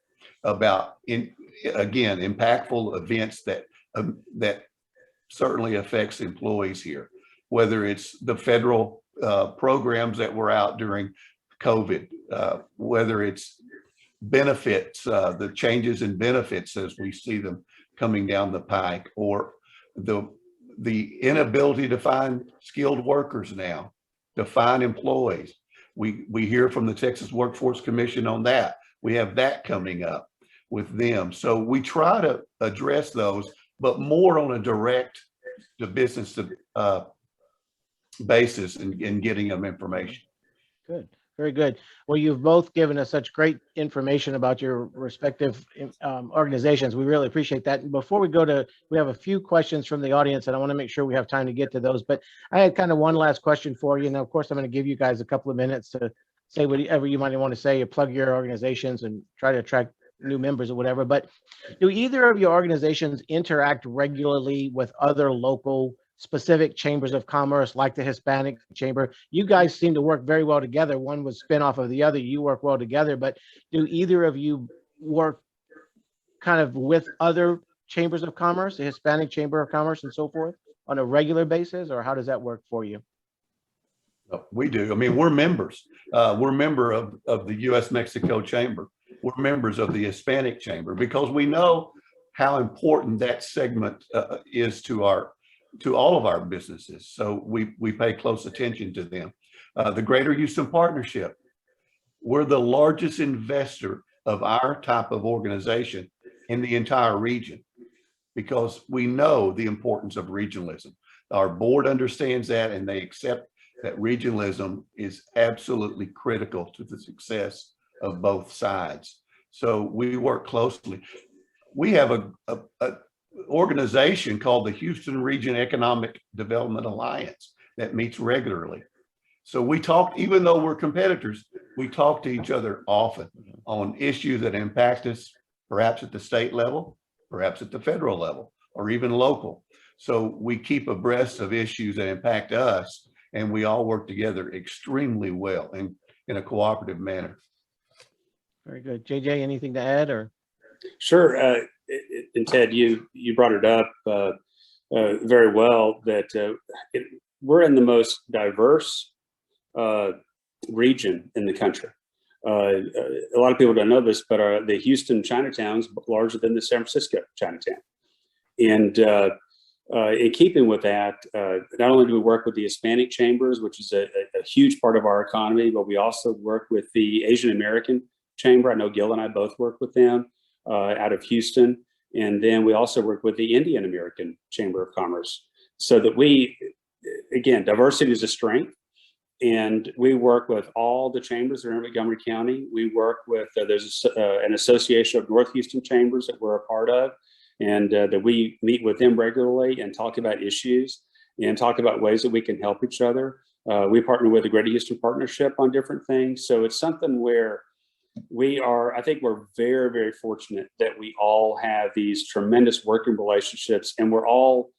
about, again, impactful events that certainly affects employees here, whether it's the federal programs that were out during COVID, whether it's benefits, the changes in benefits as we see them coming down the pike, or the inability to find skilled workers now, to find employees. We hear from the Texas Workforce Commission on that. We have that coming up with them. So we try to address those, but more on a direct to business basis in getting them information. Good. Very good. Well, you've both given us such great information about your respective organizations. We really appreciate that. And before we go to, we have a few questions from the audience, and I want to make sure we have time to get to those. But I had kind of one last question for you. Now, of course, I'm going to give you guys a couple of minutes to say whatever you might want to say, or plug your organizations and try to attract new members or whatever. But do either of your organizations interact regularly with other local specific chambers of commerce, like the Hispanic Chamber? You guys seem to work very well together. One was spin-off of the other. You work well together, but do either of you work kind of with other chambers of commerce, the Hispanic Chamber of Commerce and so forth, on a regular basis, or how does that work for you? We do. I mean, we're members. We're member of the U.S.-Mexico Chamber. We're members of the Hispanic Chamber because we know how important that segment is to all of our businesses. So we pay close attention to them. The Greater Houston Partnership, we're the largest investor of our type of organization in the entire region because we know the importance of regionalism. Our board understands that, and they accept that regionalism is absolutely critical to the success of both sides. So we work closely. We have a organization called the Houston Region Economic Development Alliance that meets regularly. So we talk, even though we're competitors, we talk to each other often on issues that impact us, perhaps at the state level, perhaps at the federal level, or even local. So we keep abreast of issues that impact us, and we all work together extremely well and in a cooperative manner. Very good. JJ, anything to add? Or Sure. And Ted, you brought it up very well that we're in the most diverse region in the country. A lot of people don't know this, but the Houston Chinatown is larger than the San Francisco Chinatown. And in keeping with that, not only do we work with the Hispanic chambers, which is a huge part of our economy, but we also work with the Asian American Chamber. I know Gil and I both work with them out of Houston. And then we also work with the Indian American Chamber of Commerce. So that we, again, diversity is a strength. And we work with all the chambers that are in Montgomery County. We work with, there's an association of North Houston chambers that we're a part of, and that we meet with them regularly and talk about issues and talk about ways that we can help each other. We partner with the Greater Houston Partnership on different things. So it's something where I think we're very, very fortunate that we all have these tremendous working relationships, and we're all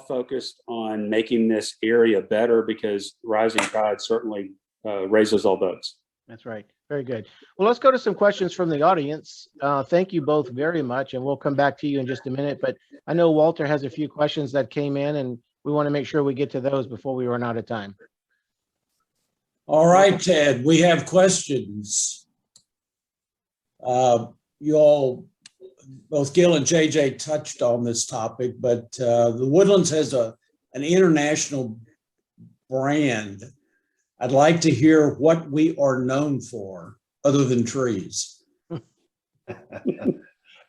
focused on making this area better because rising tide certainly raises all boats. That's right. Very good. Well, let's go to some questions from the audience. Thank you both very much, and we'll come back to you in just a minute. But I know Walter has a few questions that came in, and we want to make sure we get to those before we run out of time. All right, Ted, we have questions. You all, both Gil and JJ touched on this topic, but the Woodlands has an international brand. I'd like to hear what we are known for other than trees.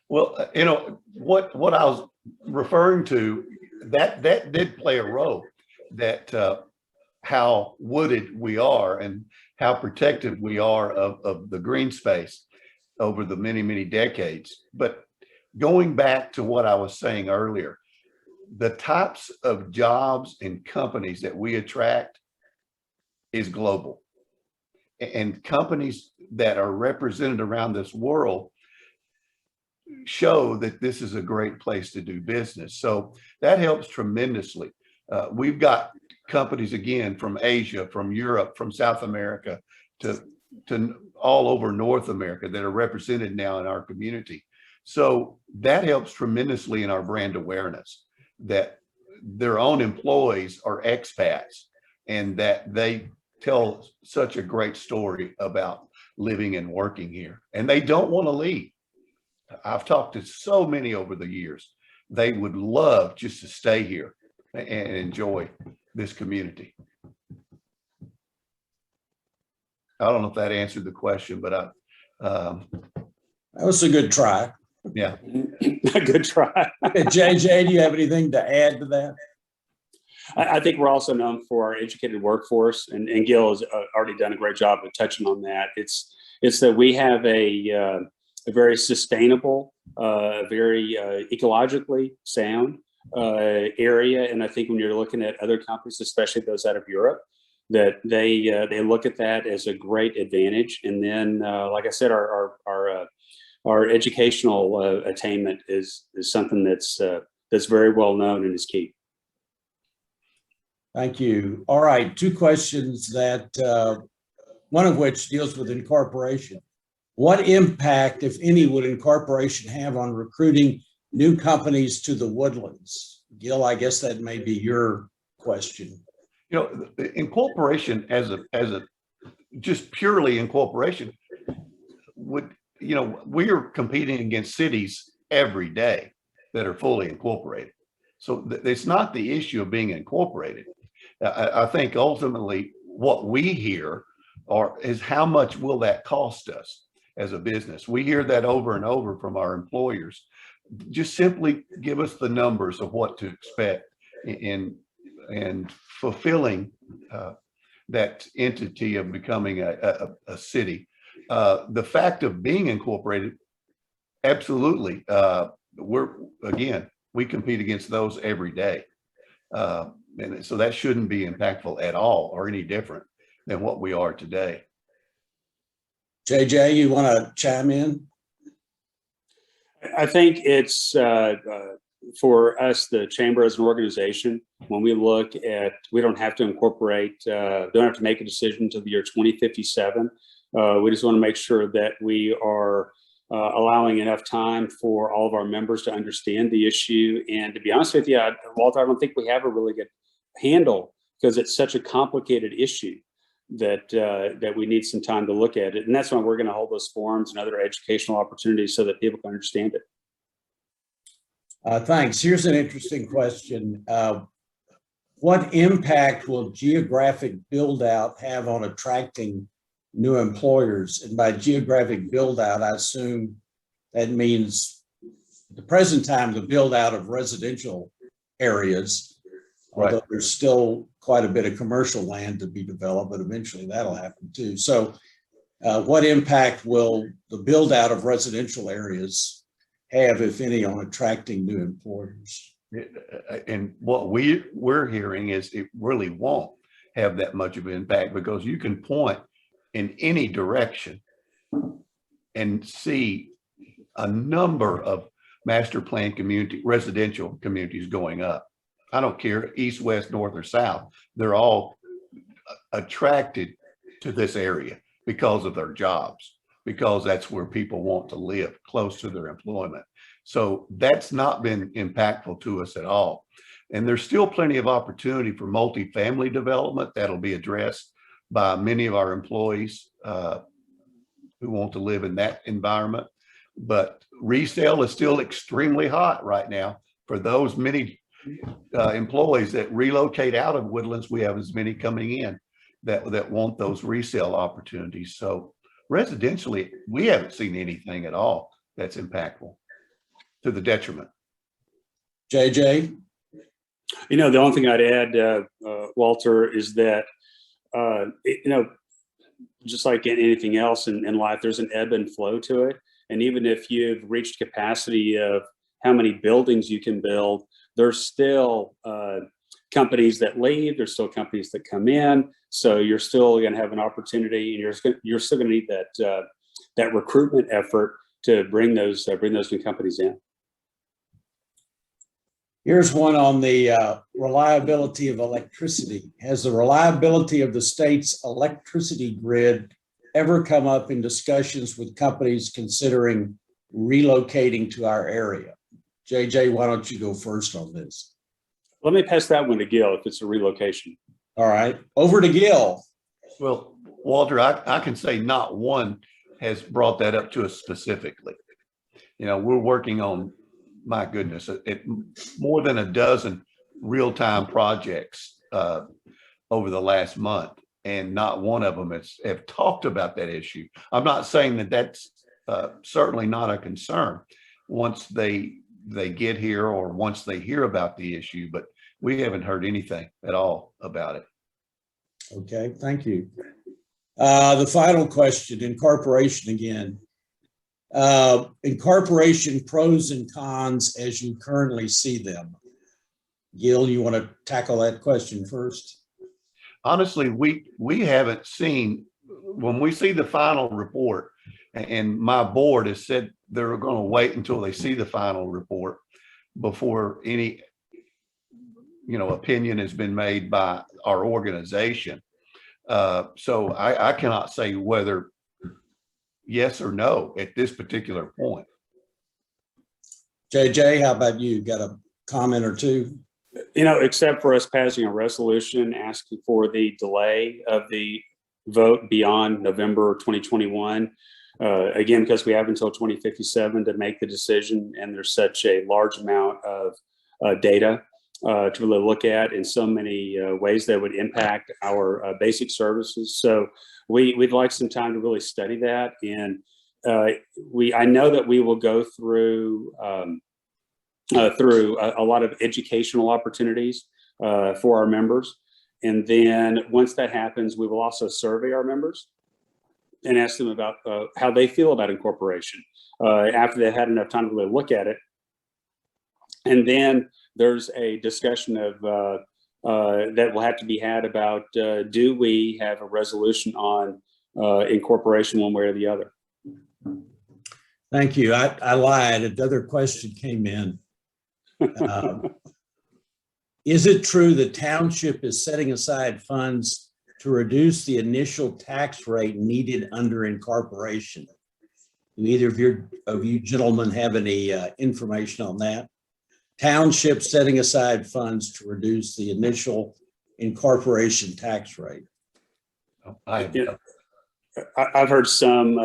Well, you know, what I was referring to, that did play a role, that how wooded we are and how protective we are of the green space over the many, many decades. But going back to what I was saying earlier, the types of jobs and companies that we attract is global. And companies that are represented around this world show that this is a great place to do business. So that helps tremendously. We've got companies, again, from Asia, from Europe, from South America, to all over North America that are represented now in our community. So that helps tremendously in our brand awareness, that their own employees are expats and that they tell such a great story about living and working here, and they don't want to leave. I've talked to so many over the years. They would love just to stay here and enjoy this community. I don't know if that answered the question, but that was a good try. Yeah. A good try. JJ, do you have anything to add to that? I think we're also known for our educated workforce, and Gil has already done a great job of touching on that. It's that we have a very sustainable, very ecologically sound area, and I think when you're looking at other companies, especially those out of Europe, that they look at that as a great advantage. And then, like I said, our educational attainment is something that's very well known and is key. Thank you. All right, two questions that one of which deals with incorporation. What impact, if any, would incorporation have on recruiting new companies to the Woodlands? Gil, I guess that may be your question. You know, incorporation as a just purely incorporation would, you know, we're competing against cities every day that are fully incorporated. So it's not the issue of being incorporated. I think ultimately what we hear is how much will that cost us as a business? We hear that over and over from our employers. Just simply give us the numbers of what to expect in fulfilling that entity of becoming a city. The fact of being incorporated, absolutely. We compete against those every day. And so that shouldn't be impactful at all or any different than what we are today. JJ, you want to chime in? I think it's for us, the chamber as an organization, when we look at, we don't have to incorporate, don't have to make a decision until the year 2057. We just want to make sure that we are allowing enough time for all of our members to understand the issue. And to be honest with you, Walter, I don't think we have a really good handle because it's such a complicated issue that we need some time to look at it. And that's why we're going to hold those forums and other educational opportunities so that people can understand it. Thanks. Here's an interesting question. What impact will geographic build out have on attracting new employers? And by geographic build out, I assume that means at the present time, the build out of residential areas, right, although there's still quite a bit of commercial land to be developed, but eventually that'll happen too. So what impact will the build out of residential areas have, if any, on attracting new employers? And what we're hearing is it really won't have that much of an impact because you can point in any direction and see a number of master plan residential communities going up. I don't care east, west, north, or south. They're all attracted to this area because of their jobs, because that's where people want to live, close to their employment. So that's not been impactful to us at all. And there's still plenty of opportunity for multifamily development that'll be addressed by many of our employees who want to live in that environment. But resale is still extremely hot right now. For those many employees that relocate out of Woodlands, we have as many coming in that want those resale opportunities. So residentially, we haven't seen anything at all that's impactful to the detriment. JJ? You know, the only thing I'd add, Walter, is that, you know, just like anything else in life, there's an ebb and flow to it. And even if you've reached capacity of how many buildings you can build, there's still companies that leave. There's still companies that come in. So you're still going to have an opportunity, and you're still going to need that recruitment effort to bring those new companies in. Here's one on the reliability of electricity. Has the reliability of the state's electricity grid ever come up in discussions with companies considering relocating to our area? JJ, why don't you go first on this? Let me pass that one to Gil if it's a relocation. All right, over to Gil. Well, Walter, I can say not one has brought that up to us specifically. You know, we're working on, my goodness, more than a dozen real-time projects over the last month, and not one of them have talked about that issue. I'm not saying that that's certainly not a concern once they they get here or once they hear about the issue, but we haven't heard anything at all about it. Okay, thank you. The final question, incorporation again. Incorporation pros and cons as you currently see them. Gil, you want to tackle that question first? Honestly, we haven't seen, when we see the final report, and my board has said they're going to wait until they see the final report before any, opinion has been made by our organization. So I cannot say whether yes or no at this particular point. JJ, how about you? Got a comment or two? Except for us passing a resolution asking for the delay of the vote beyond November 2021. Again, because we have until 2057 to make the decision, and there's such a large amount of data to really look at in so many ways that would impact our basic services. So we'd like some time to really study that. And I know that we will go through a lot of educational opportunities for our members. And then once that happens, we will also survey our members and ask them about how they feel about incorporation after they've had enough time to really look at it. And then there's a discussion of that will have to be had about do we have a resolution on incorporation one way or the other? Thank you. I lied. Another question came in. Is it true the township is setting aside funds to reduce the initial tax rate needed under incorporation? Do either of you gentlemen have any information on that? Township setting aside funds to reduce the initial incorporation tax rate. I've heard some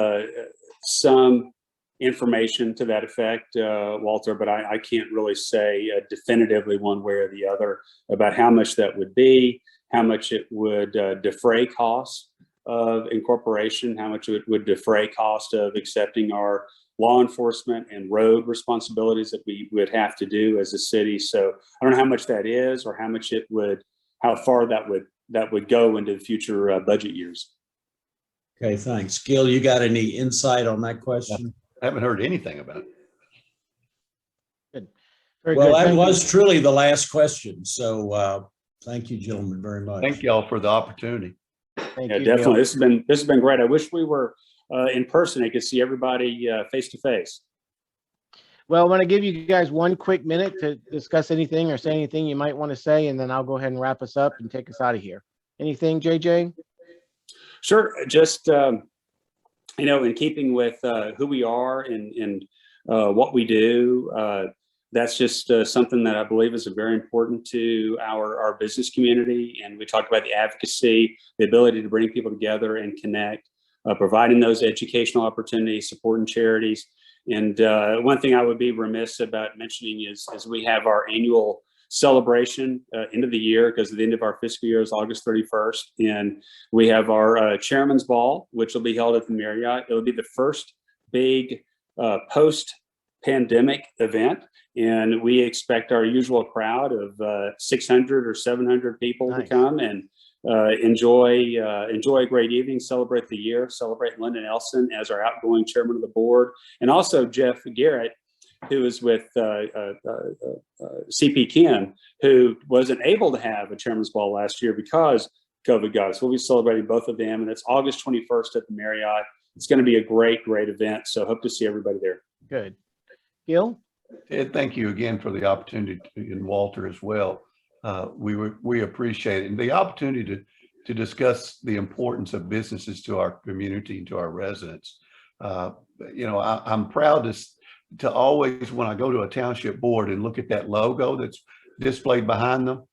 information to that effect, Walter, but I can't really say definitively one way or the other about how much that would be, how much it would defray costs of incorporation, how much it would defray cost of accepting our law enforcement and road responsibilities that we would have to do as a city. So I don't know how much that is or how far that would go into the future budget years. Okay, thanks. Gil, you got any insight on that question? I haven't heard anything about it. Good. Very Well, good. that was truly the last question. So thank you, gentlemen, very much. Thank y'all for the opportunity. Thank Yeah, you, definitely. Gil. This has been great. I wish we were in person. I could see everybody face to face. Well, I want to give you guys 1 quick minute to discuss anything or say anything you might want to say, and then I'll go ahead and wrap us up and take us out of here. Anything, JJ? Sure. Just, in keeping with who we are and what we do, that's just something that I believe is very important to our business community. And we talked about the advocacy, the ability to bring people together and connect, providing those educational opportunities, supporting charities. And one thing I would be remiss about mentioning is we have our annual celebration end of the year, because the end of our fiscal year is August 31st. And we have our Chairman's Ball, which will be held at the Marriott. It'll be the first big post-pandemic event. And we expect our usual crowd of 600 or 700 people to come and enjoy a great evening, celebrate the year, celebrate Linda Nelson as our outgoing chairman of the board, and also Jeff Garrett, who is with CP Ken, who wasn't able to have a chairman's ball last year because COVID got us. We'll be celebrating both of them, and it's August 21st at the Marriott. It's going to be a great event. So hope to see everybody there. Good. Gil? Ted, thank you again for the opportunity, and Walter as well. We appreciate it, and the opportunity to discuss the importance of businesses to our community and to our residents. I'm proud to always, when I go to a township board and look at that logo that's displayed behind them,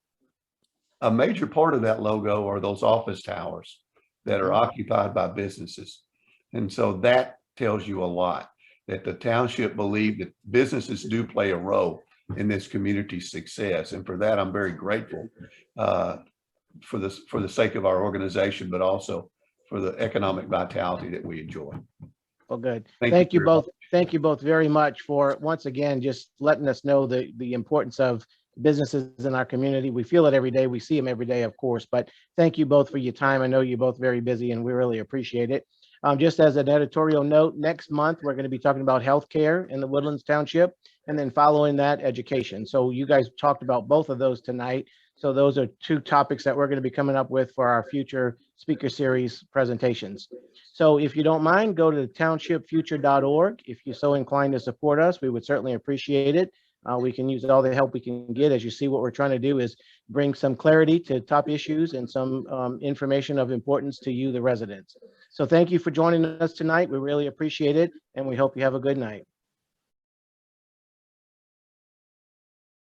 a major part of that logo are those office towers that are occupied by businesses. And so that tells you a lot, that the township believe that businesses do play a role in this community's success. And for that, I'm very grateful for the sake of our organization, but also for the economic vitality that we enjoy. Well, good. Thank Thank you you very both. Thank you both very much for once again just letting us know the importance of businesses in our community. We feel it every day. We see them every day, of course, but thank you both for your time. I know you're both very busy and we really appreciate it. Just as an editorial note, next month, we're going to be talking about healthcare in the Woodlands Township, and then following that, education. So you guys talked about both of those tonight. So those are two topics that we're going to be coming up with for our future speaker series presentations. So if you don't mind, go to townshipfuture.org. If you're so inclined to support us, we would certainly appreciate it. We can use all the help we can get. As you see, what we're trying to do is bring some clarity to top issues and some information of importance to you, the residents. So thank you for joining us tonight. We really appreciate it, and we hope you have a good night.